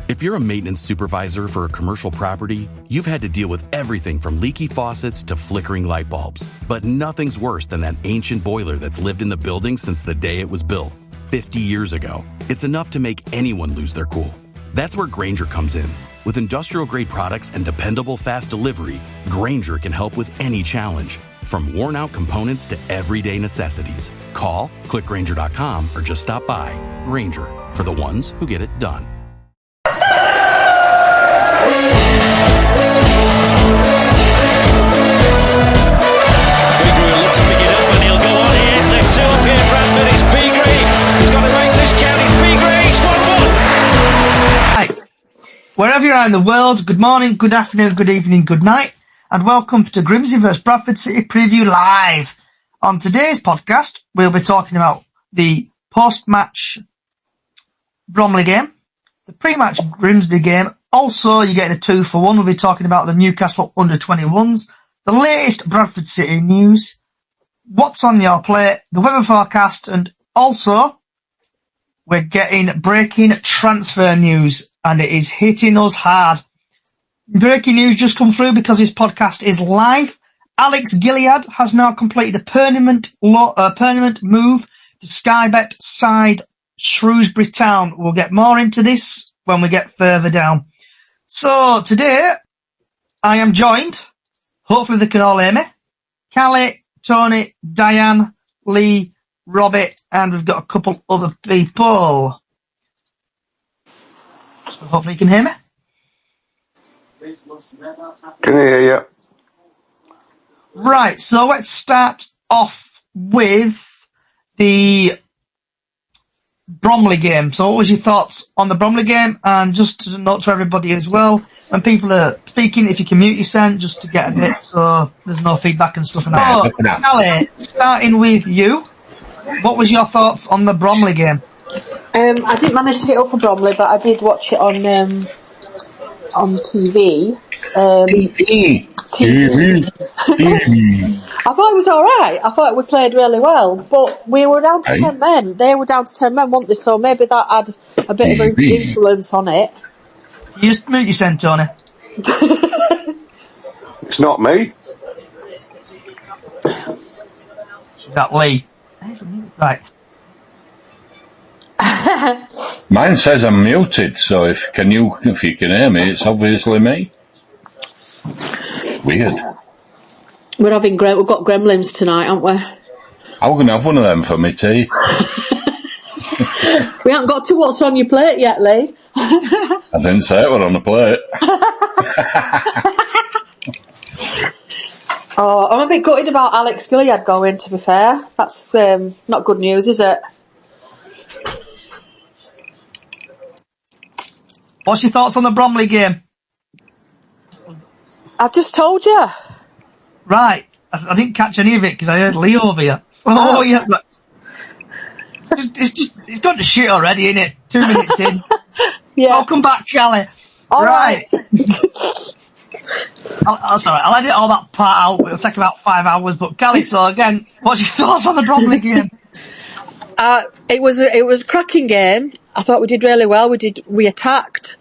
If you're a maintenance supervisor for a commercial property, you've had to deal with everything from leaky faucets to flickering light bulbs. But nothing's worse than that ancient boiler that's lived in the building since the day it was built, 50 years ago. It's enough to make anyone lose their cool. That's where Grainger comes in. With industrial-grade products and dependable fast delivery, Grainger can help with any challenge, from worn-out components to everyday necessities. Call, click Grainger.com, or just stop by. Grainger, for the ones who get it done. Will look to pick it up and he'll go on here. There's two up here, Bradford. It's Beagrey. He's got to make this count. It's Beagrey. It's 1-1. Right. Wherever you are in the world, good morning, good afternoon, good evening, good night, and welcome to Grimsby vs Bradford City Preview Live. On today's podcast, we'll be talking about the post-match Bromley game, the pre-match Grimsby game. Also, you're getting a 2-for-1. We'll be talking about the Newcastle under-21s, the latest Bradford City news, what's on your plate, the weather forecast, and also we're getting breaking transfer news, and it is hitting us hard. Breaking news just come through because this podcast is live. Alex Gilead has now completed a permanent move to Sky Bet side Shrewsbury Town. We'll get more into this when we get further down. So today, I am joined, hopefully they can all hear me, Callie, Tony, Diane, Lee, Robbie, and we've got a couple other people. So hopefully you can hear me. Can hear you. Right, so let's start off with the Bromley game. So what was your thoughts on the Bromley game? And just a note to everybody as well, when people are speaking, if you can mute your sound just to get a bit so there's no feedback and stuff. So, Callie, starting with you, what was your thoughts on the Bromley game? I didn't manage to get up for Bromley, but I did watch it on TV. TV. I thought it was alright. I thought we played really well, but we were down to 10 men. They were down to 10 men, weren't they? So maybe that had a bit of influence on it. You just mute your sound, Tony. It's not me. Is that Lee? Right. Mine says I'm muted, so if you can hear me, it's obviously me. Weird. We've got gremlins tonight, aren't we? I'm going to have one of them for me tea. We haven't got to what's on your plate yet, Lee. I didn't say it was on the plate. Oh, I'm a bit gutted about Alex Gilead going, to be fair. That's not good news, is it? What's your thoughts on the Bromley game? I've just told you. Right. I didn't catch any of it because I heard Lee over here. Oh, yeah. It's gone to shit already, isn't it? 2 minutes in. Yeah. Welcome back, Callie. All right. Sorry, I'll edit all that part out. It'll take about 5 hours. But Callie, so again, what's your thoughts on the Bromley game? It was a cracking game. I thought we did really well. We attacked.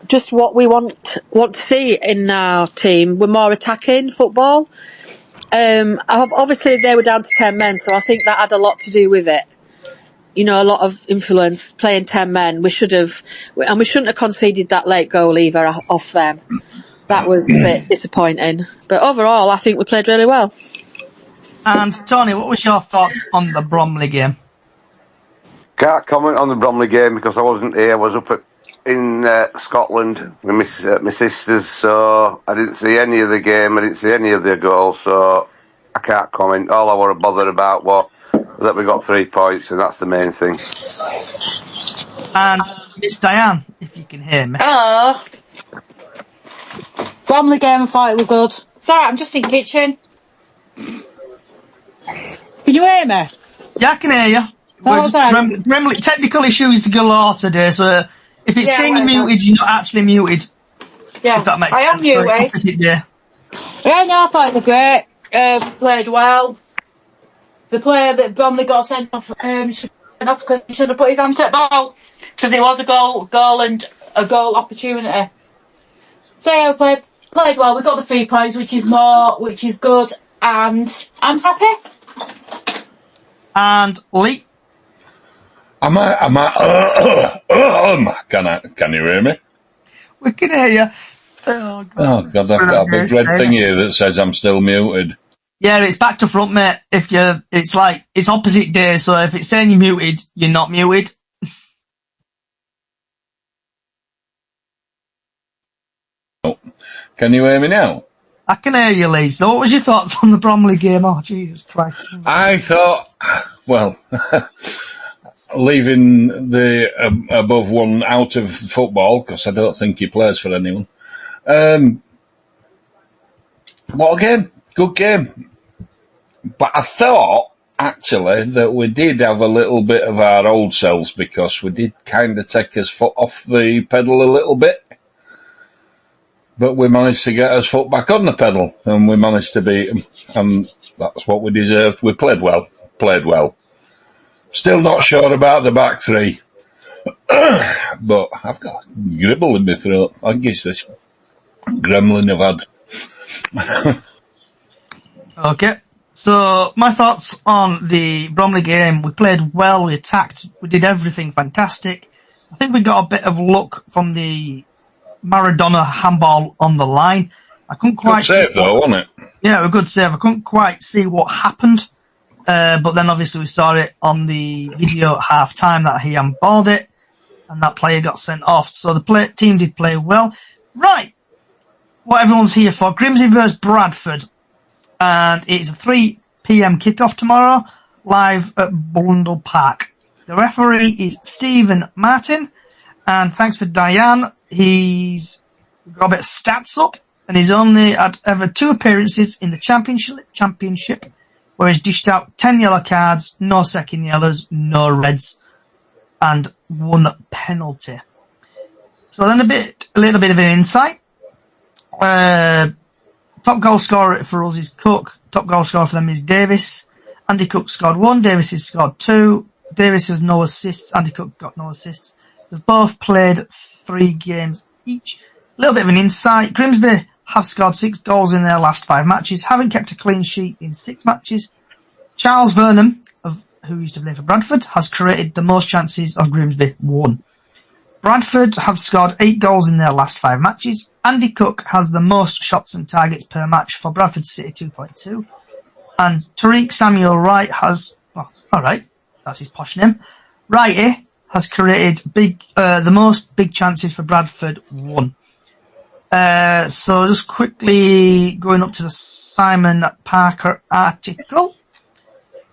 Just what we want to see in our team. We're more attacking football. Obviously they were down to 10 men, so I think that had a lot to do with it. You know, a lot of influence playing 10 men. We shouldn't have conceded that late goal either off them. That was a bit disappointing. But overall, I think we played really well. And Tony, what was your thoughts on the Bromley game? Can't comment on the Bromley game because I wasn't here. I was up in Scotland with my sisters, so I didn't see any of the game. I didn't see any of the goals, so I can't comment. All I want to bother about was that we got 3 points, and that's the main thing. And Miss Diane, if you can hear me. Hello. Bromley game, I thought it was good. Sorry, I'm just in the kitchen. Can you hear me? Yeah, I can hear you. Bromley, technical issues galore today, so if it's saying you're muted, you're not actually muted. Yeah, if that makes I sense. am muted. So yeah, no, I thought it was great. Played well. The player that Bromley got sent off, should have put his hand to the ball because it was a goal and a goal opportunity. So yeah, we played well. We got the 3 points, which is good, and I'm happy. And Lee? Can you hear me? We can hear you. Oh, God, I've got a big red thing here that says I'm still muted. Yeah, it's back to front, mate. It's opposite day, so if it's saying you're muted, you're not muted. Oh. Can you hear me now? I can hear you, Lee. So what was your thoughts on the Bromley game? Oh, Jesus Christ. I thought, well, leaving the above one out of football, because I don't think he plays for anyone. What a game. Good game. But I thought, actually, that we did have a little bit of our old selves, because we did kind of take his foot off the pedal a little bit. But we managed to get his foot back on the pedal, and we managed to beat him. And that's what we deserved. We played well. Still not sure about the back three. But I've got a gribble in my throat. I guess this gremlin I've had. Okay. So, my thoughts on the Bromley game. We played well, we attacked, we did everything fantastic. I think we got a bit of luck from the Maradona handball on the line. I couldn't quite Good save though, wasn't it? Yeah, a good save. I couldn't quite see what happened. But then obviously we saw it on the video at half time that he handballed it and that player got sent off. So the team did play well. Right. What everyone's here for. Grimsby versus Bradford. And it's a 3 p.m. kickoff tomorrow, live at Blundell Park. The referee is Stephen Martin, and thanks for Diane. He's got a bit of stats up, and he's only had ever 2 appearances in the championship, where he's dished out 10 yellow cards, no second yellows, no reds, and 1 penalty. So then a little bit of an insight. Top goal scorer for us is Cook. Top goal scorer for them is Davis. Andy Cook scored 1. Davis has scored 2. Davis has no assists. Andy Cook got no assists. They've both played 3 games each. A little bit of an insight. Grimsby have scored 6 goals in their last 5 matches. Haven't kept a clean sheet in 6 matches. Charles Vernon, who used to play for Bradford, has created the most chances of Grimsby 1. Bradford have scored 8 goals in their last 5 matches. Andy Cook has the most shots and targets per match for Bradford City, 2.2. And Tariq Samuel Wright has, alright, that's his posh name. Wrighty has created the most big chances for Bradford, 1. So just quickly going up to the Simon Parker article.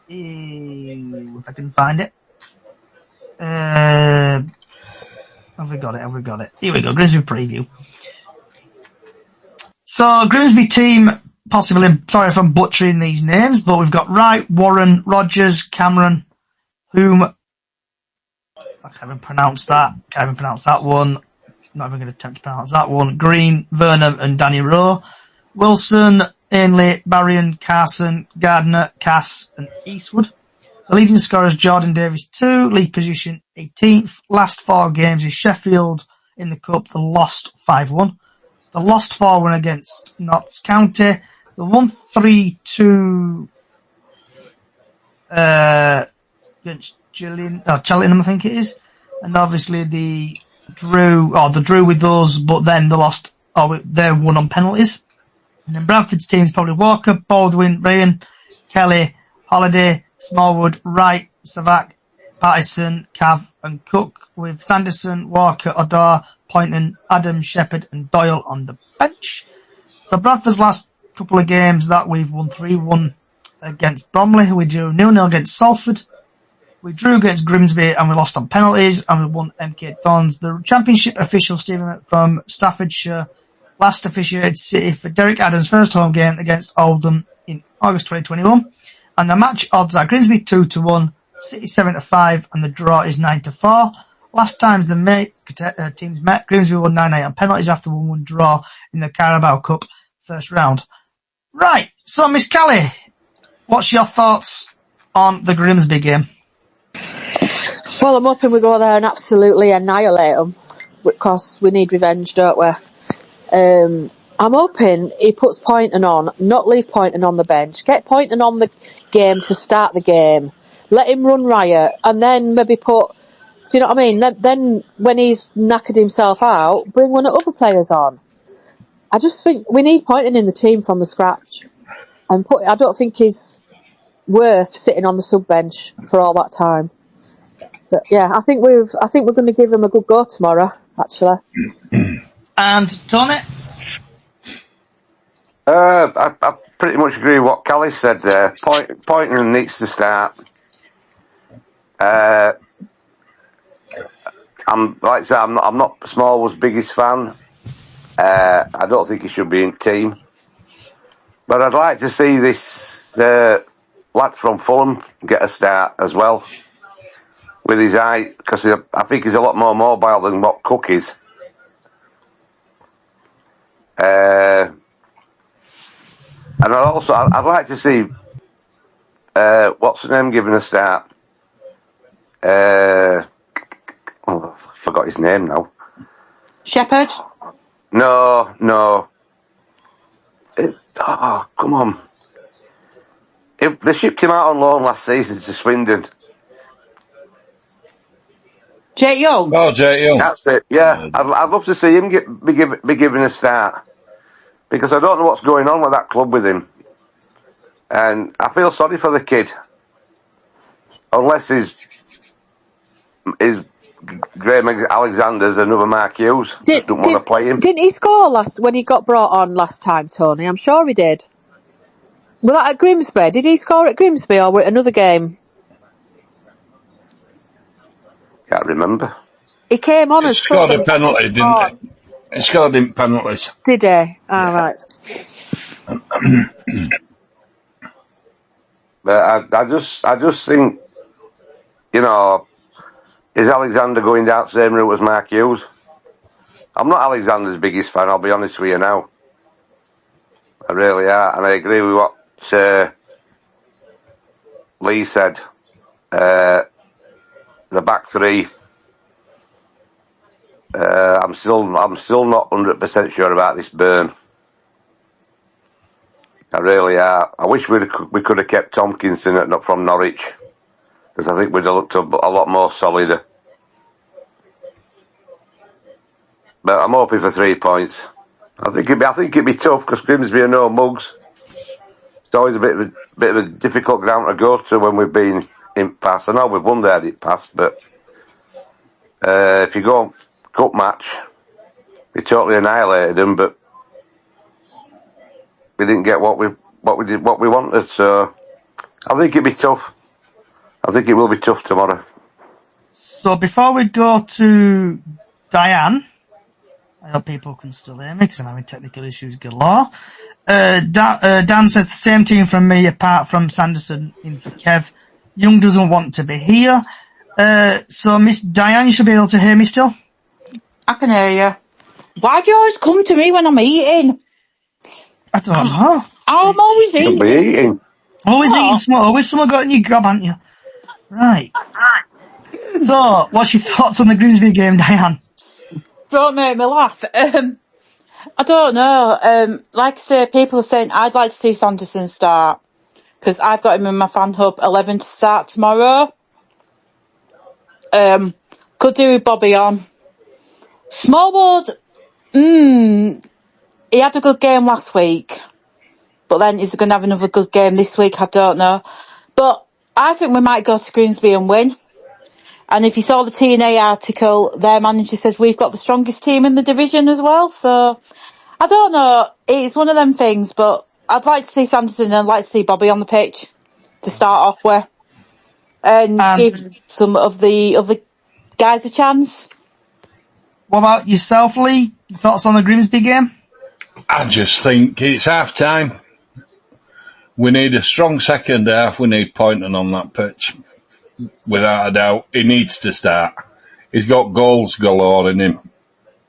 If I can find it. Have we got it? Here we go, Grimsby preview. So, Grimsby team, possibly, sorry if I'm butchering these names, but we've got Wright, Warren, Rogers, Cameron, Hume, I can't even pronounce that one, not even going to attempt to pronounce that one, Green, Vernon and Danny Rowe, Wilson, Ainley, Barrion, Carson, Gardner, Cass and Eastwood. The leading scorer is Jordan Davis 2, league position 18th. Last 4 games is Sheffield in the Cup, the lost 5-1. The lost 4-1 against Notts County. The 1-3-2 against Cheltenham, I think it is. And obviously the drew with us, but then they lost, they won on penalties. And then Bradford's team is probably Walker, Baldwin, Ryan, Kelly, Holiday, Smallwood, Wright, Savac, Patterson, Cav and Cook, with Sanderson, Walker, Odor, Poynton, Adam, Shepherd and Doyle on the bench. So Bradford's last couple of games that we've won 3-1 against Bromley. We drew 0-0 against Salford. We drew against Grimsby and we lost on penalties and we won MK Dons. The championship official Stephen from Staffordshire last officiated City for Derek Adams' first home game against Oldham in August 2021. And the match odds are Grimsby 2-1, City 7-5, and the draw is 9-4. Last time the teams met, Grimsby won 9-8 on penalties after 1-1 draw in the Carabao Cup first round. Right, so Miss Kelly, what's your thoughts on the Grimsby game? Well, I'm hoping we go there and absolutely annihilate them. because we need revenge, don't we? I'm hoping he puts Poynton on, not leave Poynton on the bench. Get Poynton on the game to start the game. Let him run riot, and then maybe put. Do you know what I mean? Then when he's knackered himself out, bring one of the other players on. I just think we need Poynton in the team from the scratch, and I don't think he's worth sitting on the sub bench for all that time. But yeah, I think we're going to give him a good go tomorrow. Actually. And Tony? I pretty much agree with what Callie said there. Poynton needs to start. I'm not Smallwood's biggest fan. I don't think he should be in team. But I'd like to see this lad from Fulham get a start as well with his eye, because I think he's a lot more mobile than what Cook is. And I'd like to see what's the name giving a start. I forgot his name now. Shepherd? No. Come on. They shipped him out on loan last season to Swindon. Jake Young? Oh, Jake Young. That's it, yeah. I'd love to see him be given a start. Because I don't know what's going on with that club with him. And I feel sorry for the kid. Unless his Graham Alexander's another Mark Hughes. Don't want to play him. Didn't he score when he got brought on last time, Tony? I'm sure he did. Was that at Grimsby? Did he score at Grimsby or another game? Can't remember. He came on as scored a penalty, didn't he? He scored in penalties. Did he? Right. But I just think, is Alexander going down the same route as Mark Hughes? I'm not Alexander's biggest fan, I'll be honest with you now. I really are, and I agree with what Lee said. The back three. I'm still not 100% sure about this Burn. I really are. I wish we could have kept Tompkinson from Norwich, because I think we'd have looked a lot more solid. But I'm hoping for 3 points. I think it'd be tough, because Grimsby are no mugs. It's always a bit of a difficult ground to go to when we've been in past. I know we've won there at past, but if you go cup match, we totally annihilated them, but we didn't get what we wanted. So I think it'd be tough. I think it will be tough tomorrow. So before we go to Diane, I hope people can still hear me because I'm having technical issues galore. Dan says the same team from me apart from Sanderson in for Kev. Young doesn't want to be here. So Miss Diane, you should be able to hear me still. I can hear you. Why do you always come to me when I'm eating? I don't know. I'm always You'll eating. be eating. Always eating something. Always someone got in your grab, haven't you? Right. So, what's your thoughts on the Grimsby game, Diane? Don't make me laugh. I don't know. Like I say, people are saying I'd like to see Sanderson start, because I've got him in my fan hub 11 to start tomorrow. Could do with Bobby on. Smallwood, he had a good game last week, but then is he going to have another good game this week? I don't know. But I think we might go to Grimsby and win. And if you saw the TNA article, their manager says we've got the strongest team in the division as well. So I don't know. It's one of them things, but I'd like to see Sanderson and I'd like to see Bobby on the pitch to start off with, and give some of the other guys a chance. What about yourself, Lee? Your thoughts on the Grimsby game? I just think it's half time. We need a strong second half. We need Poynton on that pitch. Without a doubt. He needs to start. He's got goals galore in him.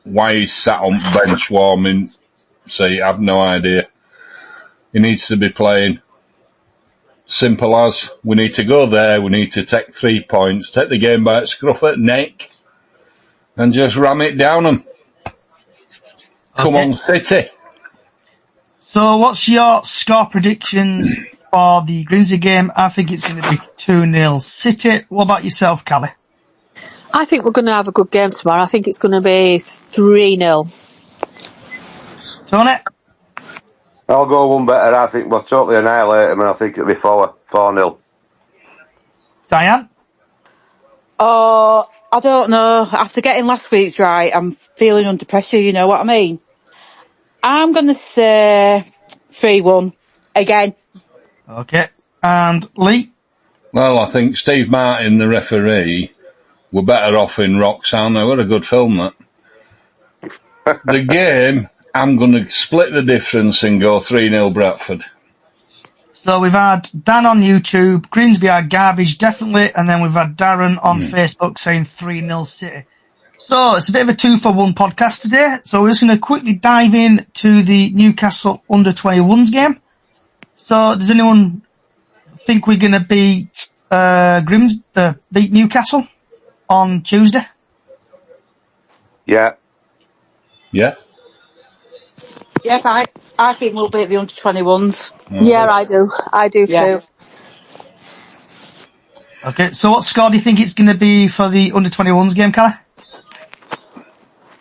Why he's sat on bench warming, see, I've no idea. He needs to be playing. Simple as. We need to go there. We need to take 3 points. Take the game by its scruff at neck. And just ram it down them. Come Okay. on, City. So what's your score predictions for the Grimsby game? I think it's going to be 2-0 City. What about yourself, Callie? I think we're going to have a good game tomorrow. I think it's going to be 3-0. Tony? I'll go one better. I think we'll totally annihilate them, and I think it'll be 4-0. Diane? Oh, I don't know. After getting last week's right, I'm feeling under pressure, you know what I mean? I'm going to say 3-1 again. Okay. And Lee? Well, I think Steve Martin, the referee, were better off in Roxanne. What a good film, that. The game, I'm going to split the difference and go 3-0 Bradford. So we've had Dan on YouTube, Grimsby are garbage, definitely, and then we've had Darren on Facebook saying 3-0 City. So it's a bit of a 2-for-1 podcast today. So we're just going to quickly dive in to the Newcastle under-21s game. So does anyone think we're going to beat beat Newcastle on Tuesday? Yeah. Yeah? Yeah, I think we'll beat the under-21s. Yeah, I do. I do too. Okay, so what score do you think it's going to be for the under-21s game, Callie?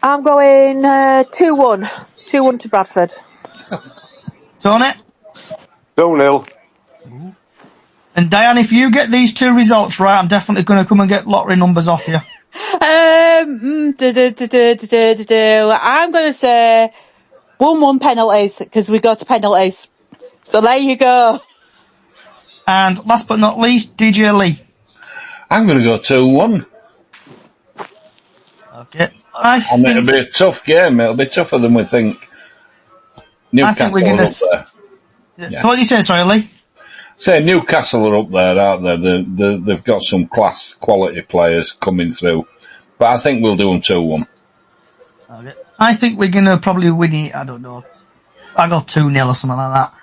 I'm going 2-1. 2-1 to Bradford. Tony? 2-0. And Diane, if you get these two results right, I'm definitely going to come and get lottery numbers off you. I'm going to say 1-1 penalties, because we go to penalties. So there you go. And last but not least, DJ Lee. I'm going to go 2-1. Okay. And it'll be a tough game. It'll be tougher than we think. I think we're going to... So what do you say, sorry, Lee? Say Newcastle are up there, aren't they? They've got some class quality players coming through. But I think we'll do them 2-1. Okay. I think we're going to probably win it, I don't know. I got 2-0 or something like that.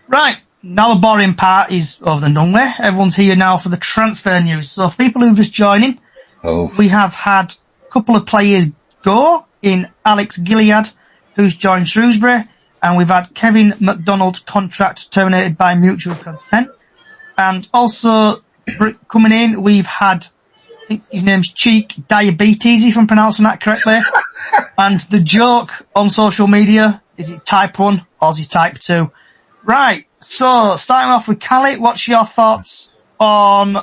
Right, now the boring part is over and done with. Everyone's here now for the transfer news. So for people who are just joining, we have had a couple of players go in Alex Gilead, who's joined Shrewsbury, and we've had Kevin McDonald's contract terminated by mutual consent. And also coming in, we've had, I think his name's Cheek Diabetes, if I'm pronouncing that correctly. And the joke on social media, is it type 1 or is it type 2? Right, so starting off with Callie, what's your thoughts on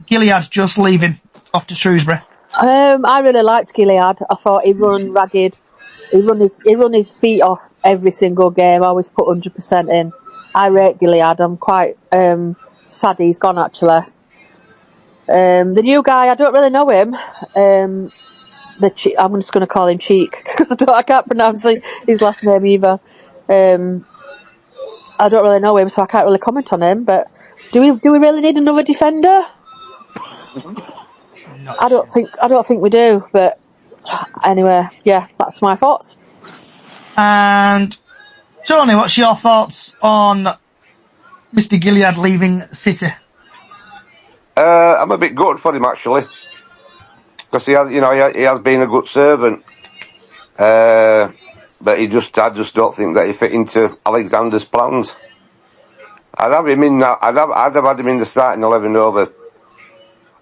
Gilead just leaving off to Shrewsbury? I really liked Gilead. I thought he run ragged. He run his feet off every single game. I always put 100% in. I rate Gilead. I'm quite sad he's gone, actually. The new guy, I don't really know him. I'm just going to call him Cheek because I can't pronounce his last name either. I don't really know him, so I can't really comment on him. But do we really need another defender? I don't think we do. But anyway, yeah, that's my thoughts. And Tony, what's your thoughts on Mr. Gilead leaving City? I'm a bit gutted for him actually, because he has been a good servant. But I just don't think that he fit into Alexander's plans. I'd have him in. I'd have had him in the starting 11 over.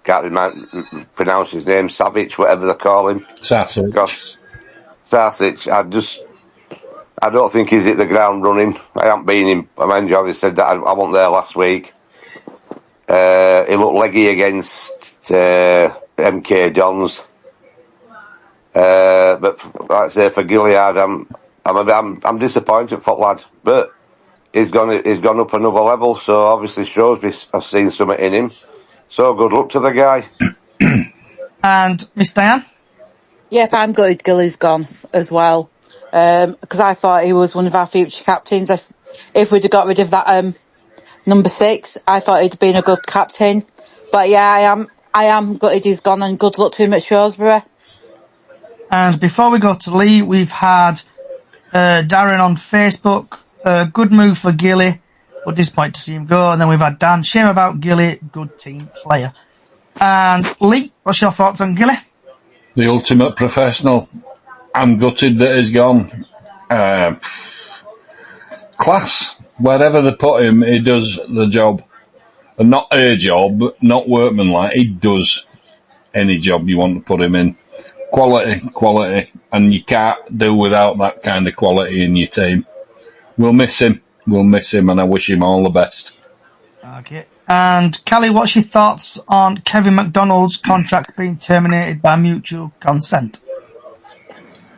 Can't pronounce his name. Savic, whatever they call him. Sasic. Because Sasic, I don't think he's hit the ground running. I haven't been him. I mean, you obviously said that I wasn't there last week. He looked leggy against MK Dons. But like I say, for Gilead, I'm disappointed for lad. But he's gone up another level. So obviously Shrewsbury has seen something in him. So good luck to the guy. And Miss Diane? Yep, I'm gutted Gilly's gone as well. Because I thought he was one of our future captains. If we'd have got rid of that number 6, I thought he'd been a good captain. But yeah, I am gutted he's gone, and good luck to him at Shrewsbury. And before we go to Lee, we've had Darren on Facebook. Good move for Gilly, but disappointed to see him go. And then we've had Dan. Shame about Gilly. Good team player. And Lee, what's your thoughts on Gilly? The ultimate professional. I'm gutted that he's gone. Class. Wherever they put him, he does the job. And not a job, not workmanlike. He does any job you want to put him in. Quality. And you can't do without that kind of quality in your team. We'll miss him, and I wish him all the best. Okay. And Kelly, what's your thoughts on Kevin McDonald's contract being terminated by mutual consent?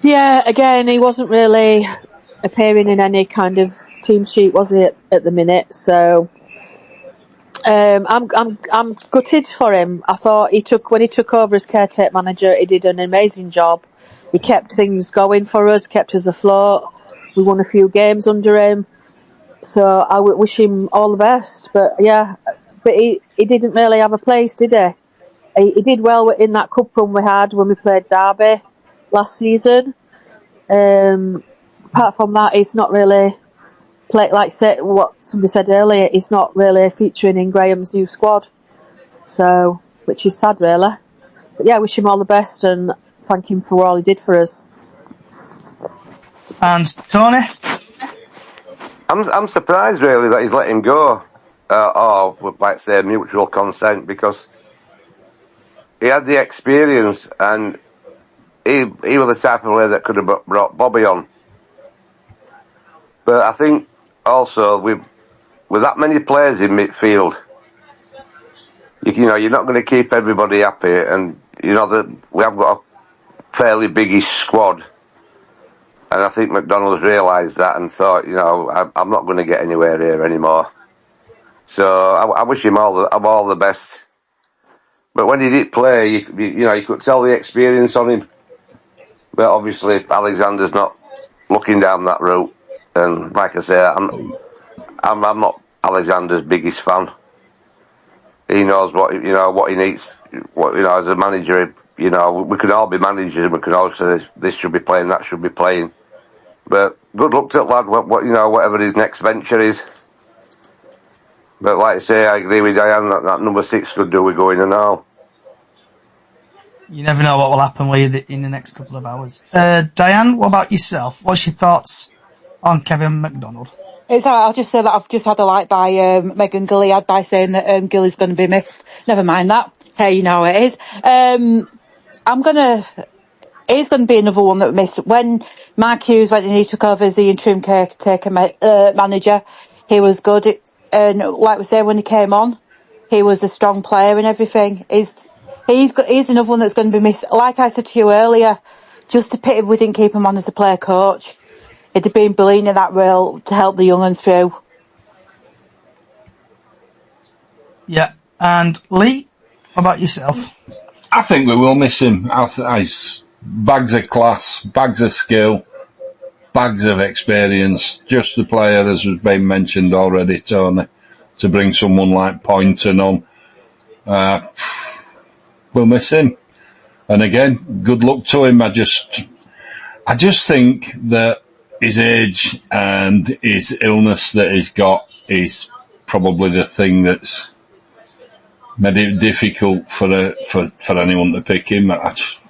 Yeah, again, he wasn't really appearing in any kind of team sheet, was he, at the minute? So I'm gutted for him. I thought when he took over as caretaker manager, he did an amazing job. He kept things going for us, kept us afloat. We won a few games under him. So I would wish him all the best. But he didn't really have a place, did he? He did well in that cup run we had when we played Derby last season. Apart from that, he's not really what somebody said earlier. He's not really featuring in Graham's new squad. So, which is sad, really. But yeah, I wish him all the best and thank him for all he did for us. And Tony? I'm surprised really that he's let him go, or with, like say, mutual consent, because he had the experience and he was the type of player that could have brought Bobby on. But I think also with that many players in midfield, you're not going to keep everybody happy, and that we have got a fairly biggish squad. And I think McDonald's realised that and thought, I'm not going to get anywhere here anymore. So I wish him all the best. But when he did play, you could tell the experience on him. But obviously, Alexander's not looking down that route. And like I say, I'm not Alexander's biggest fan. He knows what he needs. As a manager, we can all be managers and we can all say this should be playing, that should be playing. But good luck to that lad, whatever his next venture is. But like I say, I agree with Diane that number 6 could do with going and all. You never know what will happen with it in the next couple of hours. Diane, what about yourself? What's your thoughts on Kevin McDonald? It's alright, I'll just say that I've just had a like by Megan Gilliard by saying that Gilly's going to be missed. Never mind that. Hey, you know how it is. He's going to be another one that we missed. When Mark Hughes went and he took over as the interim caretaker manager, he was good. And like we say, when he came on, he was a strong player and everything. He's another one that's going to be missed. Like I said to you earlier, just a pity we didn't keep him on as a player coach. It'd have been brilliant in that role to help the young ones through. Yeah. And Lee, what about yourself? I think we will miss him. He's bags of class, bags of skill, bags of experience. Just the player, as has been mentioned already, Tony, to bring someone like Poynton on. We'll miss him. And again, good luck to him. I just think that his age and his illness that he's got is probably the thing that's made it difficult for anyone to pick him.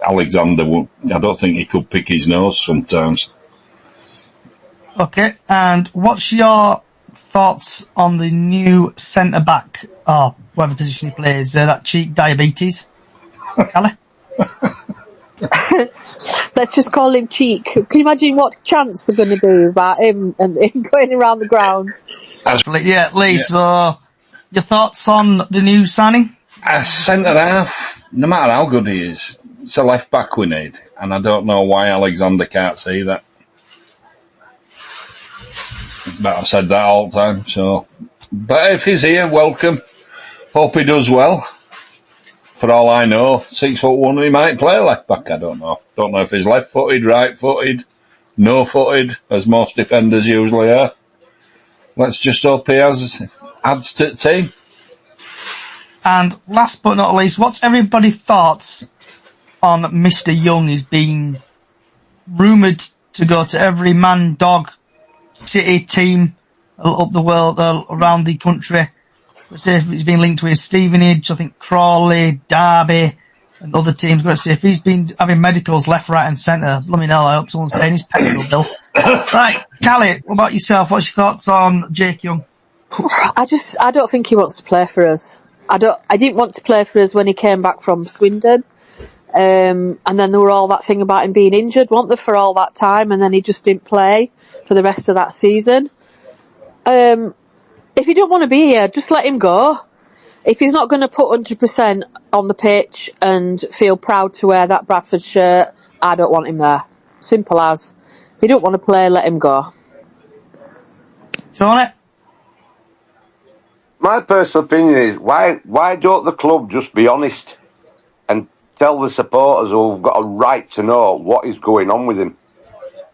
Alexander, I don't think he could pick his nose sometimes. Okay, and what's your thoughts on the new centre-back, or whatever position he plays, that cheek diabetes? Kelly? Let's just call him Cheek. Can you imagine what chants they're going to be about him and him going around the ground? Yeah, Lee, so your thoughts on the new signing? A centre-half, no matter how good he is, it's a left-back we need, and I don't know why Alexander can't see that. But I've said that all the time, so... But if he's here, welcome. Hope he does well. For all I know, 6'1", he might play left back. I don't know. Don't know if he's left-footed, right-footed, no-footed, as most defenders usually are. Let's just hope he adds to the team. And last but not least, what's everybody's thoughts on Mr. Young? He's been rumoured to go to every man, dog, city team up the world, around the country. Let's say if it's been linked with Stevenage, I think Crawley, Derby, and other teams going to see if he's been having medicals left, right, and centre. Let me know. I hope someone's paying his petrol bill. Right, Callie, what about yourself? What's your thoughts on Jake Young? I don't think he wants to play for us. I didn't want to play for us when he came back from Swindon. And then there were all that thing about him being injured, weren't there, for all that time, and then he just didn't play for the rest of that season. If he don't want to be here, just let him go. If he's not going to put 100% on the pitch and feel proud to wear that Bradford shirt, I don't want him there. Simple as. If he don't want to play, let him go. Sean? My personal opinion is, why don't the club just be honest and tell the supporters who've got a right to know what is going on with him?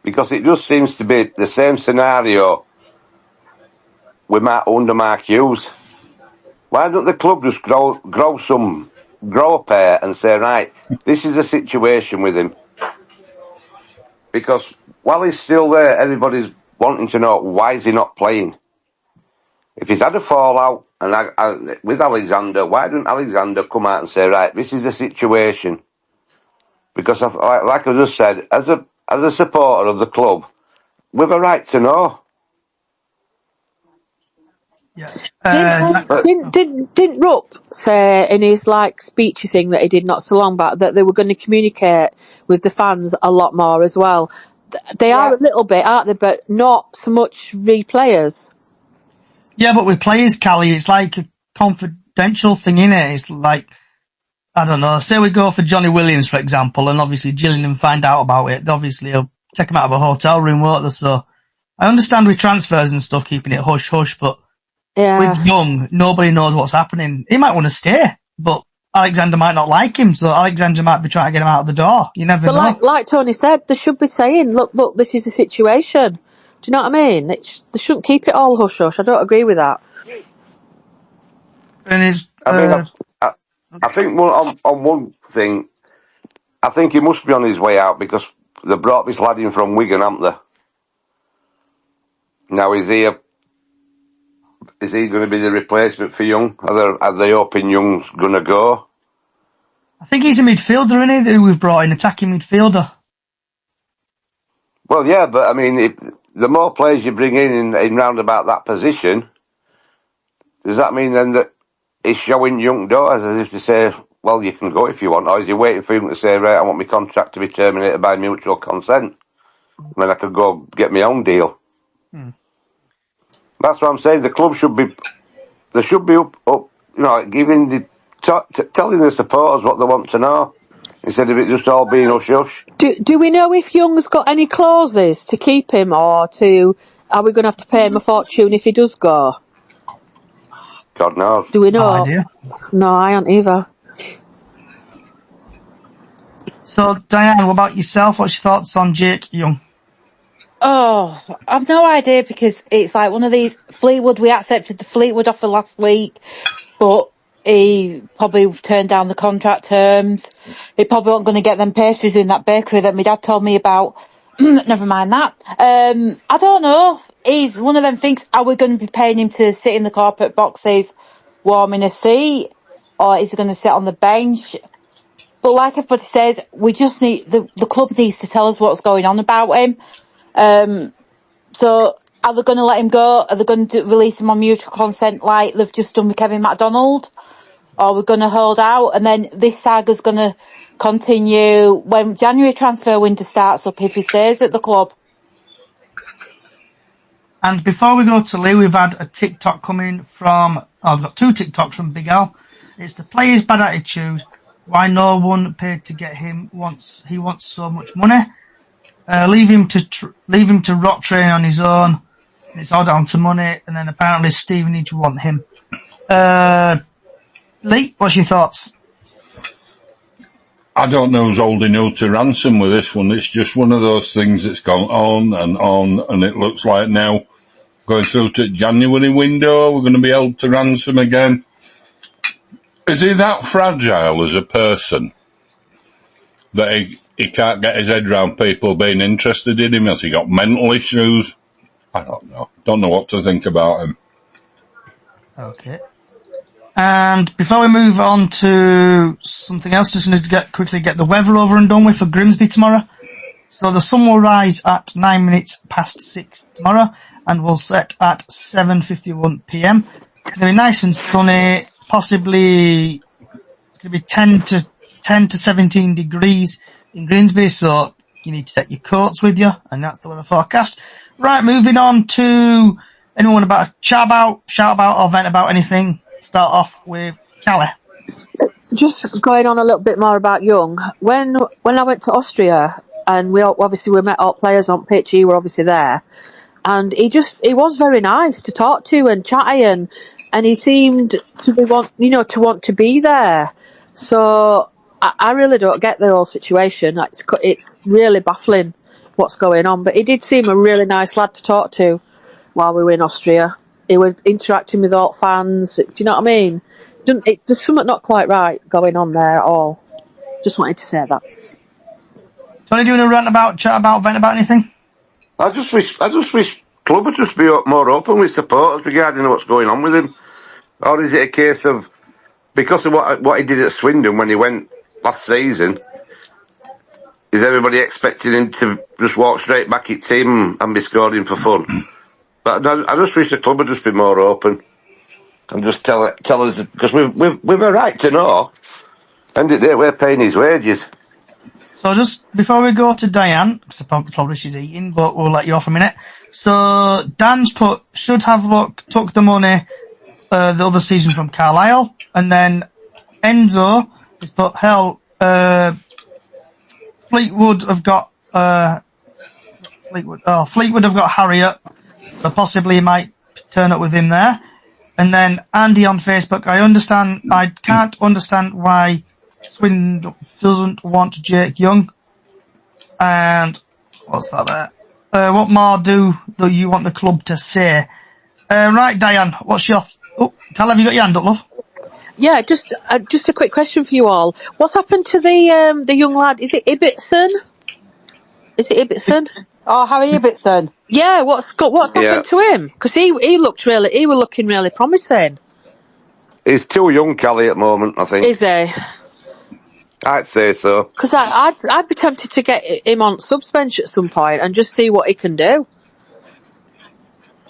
Because it just seems to be the same scenario under Mark Hughes. Why don't the club just grow a pair and say, right, this is the situation with him? Because while he's still there, everybody's wanting to know, why is he not playing? If he's had a fallout with Alexander, why don't Alexander come out and say, right, this is the situation? Because, like I just said, as a supporter of the club, we've a right to know. Yeah. Didn't Rupp say in his speechy thing that he did not so long back that they were going to communicate with the fans a lot more as well? They are a little bit, aren't they? But not so much players. Yeah, but with players, Callie, it's like a confidential thing, innit? It's like, I don't know, say we go for Johnny Williams, for example, and obviously Gillingham find out about it. Obviously, he'll take him out of a hotel room, won't they? So I understand with transfers and stuff, keeping it hush-hush, but with Young, nobody knows what's happening. He might want to stay, but Alexander might not like him, so Alexander might be trying to get him out of the door. You never know. But like Tony said, they should be saying, look, this is the situation. Do you know what I mean? They shouldn't keep it all hush-hush. I don't agree with that. And I think on one thing, I think he must be on his way out because they brought this lad in from Wigan, haven't they? Now, is he going to be the replacement for Young? Are they hoping Young's going to go? I think he's a midfielder, isn't he, who we've brought in, attacking midfielder. Well, yeah, but I mean, the more players you bring in round about that position, does that mean then that he's showing Young doors as if to say, well, you can go if you want, or is he waiting for him to say, right, I want my contract to be terminated by mutual consent, then I could go get my own deal? That's what I'm saying. The club should be up, giving telling the supporters what they want to know instead of it just all being hush-hush. Do we know if Young's got any clauses to keep him, or are we going to have to pay him a fortune if he does go? God knows. Do we know? No idea. No, I don't either. So, Diane, what about yourself? What's your thoughts on Jake Young? Oh, I've no idea because it's like one of these Fleetwood. We accepted the Fleetwood offer last week, but he probably turned down the contract terms. He probably wasn't going to get them pastries in that bakery that my dad told me about. Never mind that. I don't know. He's one of them things. Are we going to be paying him to sit in the corporate boxes, warming a seat, or is he going to sit on the bench? But like everybody says, we just need the club needs to tell us what's going on about him. So are they going to let him go? Are they going to release him on mutual consent like they've just done with Kevin MacDonald? Or are we going to hold out? And then this saga's going to continue when January transfer window starts up if he stays at the club. And before we go to Lee, we've had a TikTok coming from, I've got two TikToks from Big Al. It's the player's bad attitude. Why no one paid to get him he wants so much money. Leave him to rock train on his own. It's all down to money. And then apparently Stevenage want him. Lee, what's your thoughts? I don't know who's holding who to ransom with this one. It's just one of those things that's gone on, and it looks like now, going through to January window, we're going to be held to ransom again. Is he that fragile as a person that he can't get his head around people being interested in him? Has he got mental issues? I don't know. Don't know what to think about him. Okay. And before we move on to something else, just need to quickly get the weather over and done with for Grimsby tomorrow. So the sun will rise at 9 minutes past 6 tomorrow and will set at 7:51 p.m. It's going to be nice and sunny, possibly it's going to be 10 to 17 degrees in Grimsby, so you need to take your coats with you, and that's the weather forecast. Right, moving on to anyone about to shout about or vent about anything. Start off with Callie. Just going on a little bit more about Young. When I went to Austria, and we met all players on pitch, you were obviously there, and he was very nice to talk to and chatty, and he seemed to want to be there. So I really don't get the whole situation. It's really baffling what's going on. But he did seem a really nice lad to talk to while we were in Austria. He was interacting with all fans. Do you know what I mean? There's something not quite right going on there at all. Just wanted to say that. Tony, do you want to chat about, vent about anything? I just wish club would just be more open with supporters regarding what's going on with him. Or is it a case of, because of what he did at Swindon when he went last season, is everybody expecting him to just walk straight back at team and be scoring for fun? But I just wish the club would just be more open and just tell us, because we've a right to know. End of the day, we're paying his wages. So just before we go to Diane, because probably she's eating, but we'll let you off a minute. So Dan's took the money the other season from Carlisle, and then Enzo has put Fleetwood have got Harriet, so possibly he might turn up with him there. And then Andy on Facebook, I can't understand why Swindon doesn't want Jake Young. And what's that there? What more do you want the club to say? Right, Diane, what's your... Cal, have you got your hand up, love? Yeah, just a quick question for you all. What's happened to the young lad? Is it Ibbotson? Oh, Harry Ibbotson. Yeah, what's happened to him? Because he was looking really promising. He's too young, Callie, at the moment, I think. Is he? I'd say so. Because I'd be tempted to get him on subs bench at some point and just see what he can do.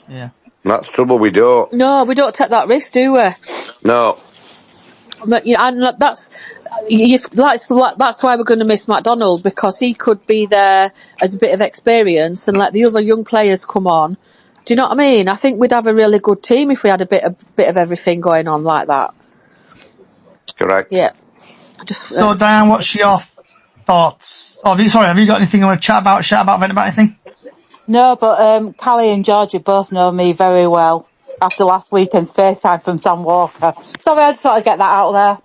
Yeah. That's trouble, we don't. No, we don't take that risk, do we? No. But, and that's why we're going to miss McDonald, because he could be there as a bit of experience and let the other young players come on. Do you know what I mean? I think we'd have a really good team if we had a bit of everything going on like that. Correct. Yeah. So Diane, what's your thoughts? Have you got anything you want to chat about, vent about anything? No, but Callie and Georgia both know me very well after last weekend's FaceTime from Sam Walker. Sorry, I just thought I'd get that out there.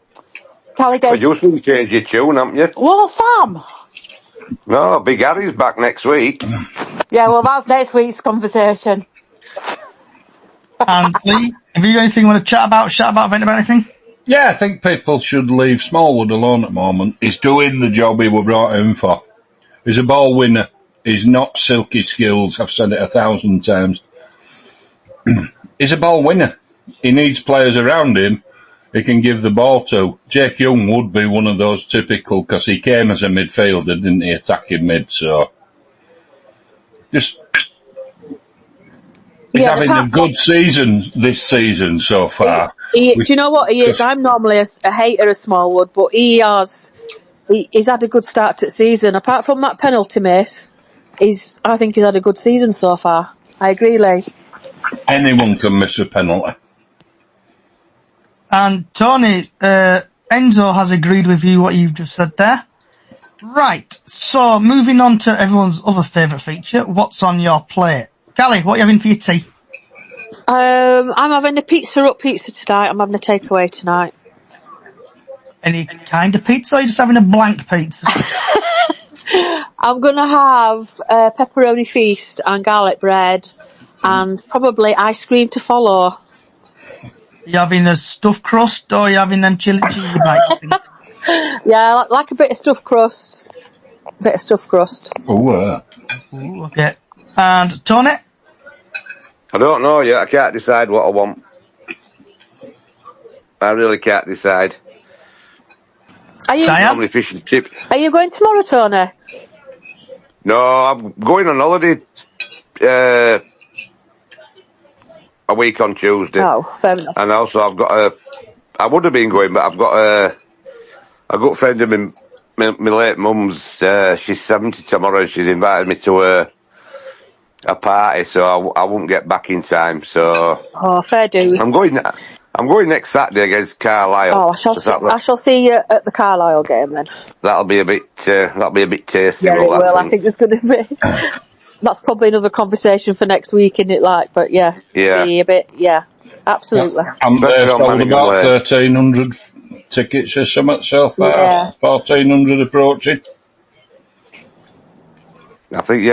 Callie goes... Well, you should change your tune, haven't you? Well, Sam! No, Big Harry's back next week. Yeah, well, that's next week's conversation. And Lee, have you got anything you want to chat about, vent about anything? Yeah, I think people should leave Smallwood alone at the moment. He's doing the job he was brought in for. He's a ball winner. He's not silky skills. I've said it 1,000 times. He's a ball winner. He needs players around him he can give the ball to. Jake Young would be one of those typical, because he came as a midfielder, didn't he, attacking mid, so... He's having a good season this season so far. Do you know what he is? I'm normally a hater of Smallwood, but he's had a good start to the season. Apart from that penalty miss, I think he's had a good season so far. I agree, Lee. Anyone can miss a penalty. And Tony, Enzo has agreed with you what you've just said there. Right, so moving on to everyone's other favourite feature, what's on your plate? Callie, what are you having for your tea? I'm having a pizza tonight. I'm having a takeaway tonight. Any kind of pizza, or are you just having a blank pizza? I'm going to have pepperoni feast and garlic bread and probably ice cream to follow. Are you having a stuffed crust, or are you having them chili cheesy bites things? Yeah, like a bit of stuffed crust. Oh, Ooh, okay. And Tony? I don't know yet. I can't decide what I want. I really can't decide. Are you Normally fish and chips. Are you going tomorrow, Tony? No, I'm going on holiday a week on Tuesday. Oh, fair enough. And also I've got I would have been going, but I've got a good friend of my late mum's, she's 70 tomorrow, she's invited me to a party, so I won't get back in time, so... Oh, fair dues. I'm going next Saturday against Carlisle. Oh, I shall see you at the Carlisle game then. That'll be a bit tasty. Yeah, it will. I think there's going to be... That's probably another conversation for next week, isn't it? But yeah. Be a bit, absolutely. And they've sold about 1,300 tickets or something so far. Yeah. 1,400 approaching. I think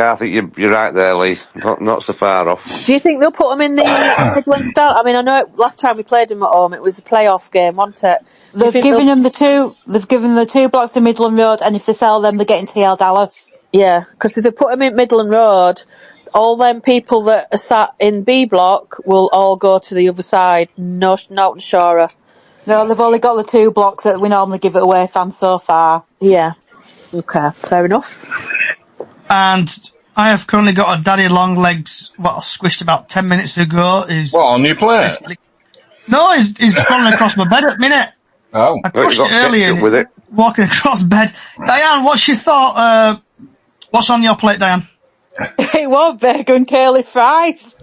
you're right there, Lee. Not so far off. Do you think they'll put them in the Midland start? I mean, I know last time we played them at home, it was a playoff game, wasn't it? They've given them the two blocks of Midland Road, and if they sell them, they're getting TL Dallas. Yeah, because if they put them in Midland Road, all them people that are sat in B block will all go to the other side. No, not sure. No, they've only got the 2 blocks that we normally give it away fans so far. Yeah. Okay, fair enough. And I have currently got a Daddy Longlegs, squished about 10 minutes ago. What, on your plate? No, he's crawling across my bed at the minute. Oh. I crushed it earlier and he's walking across bed. Diane, what's your thought? What's on your plate, Diane? It was bacon and curly fries.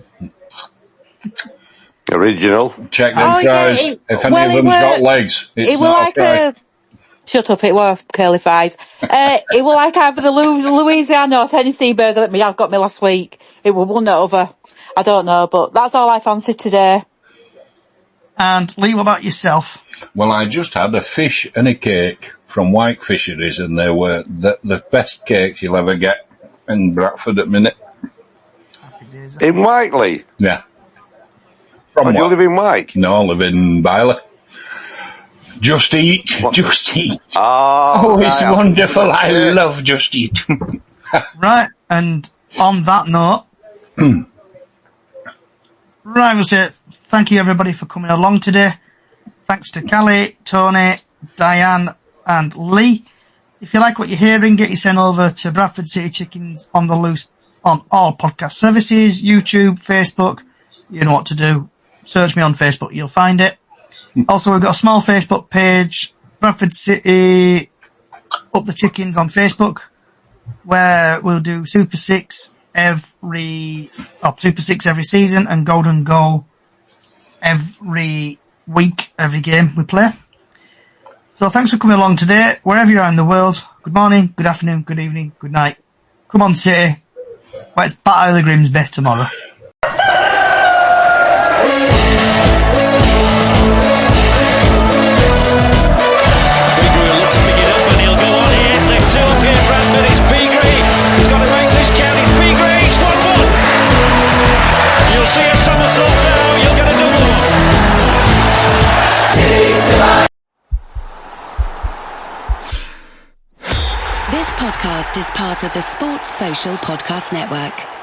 Original. Check them fries. If any of them's got legs, it's not okay. Shut up, it was curly fries. It was like either the Louisiana or Tennessee burger that my dad got me last week. It was one or other. I don't know, but that's all I fancy today. And Lee, what about yourself? Well, I just had a fish and a cake from White Fisheries, and they were the best cakes you'll ever get in Bradford at minute. In Whiteley? Yeah. Do you live in White? No, I live in Byler. Just Eat. What? Just Eat. Oh, it's wonderful. I love Just Eat. Right, and on that note, we'll say thank you everybody for coming along today. Thanks to Callie, Tony, Diane and Lee. If you like what you're hearing, get you sent over to Bradford City Chickens on the Loose on all podcast services, YouTube, Facebook. You know what to do. Search me on Facebook, you'll find it. Also, we've got a small Facebook page, Bradford City Up the Chickens on Facebook, where we'll do Super 6 every season and Golden Goal every week, every game we play. So thanks for coming along today, wherever you are in the world. Good morning, good afternoon, good evening, good night. Come on, City. Well, it's Battle of the Grimsby tomorrow. This podcast is part of the Sports Social Podcast Network.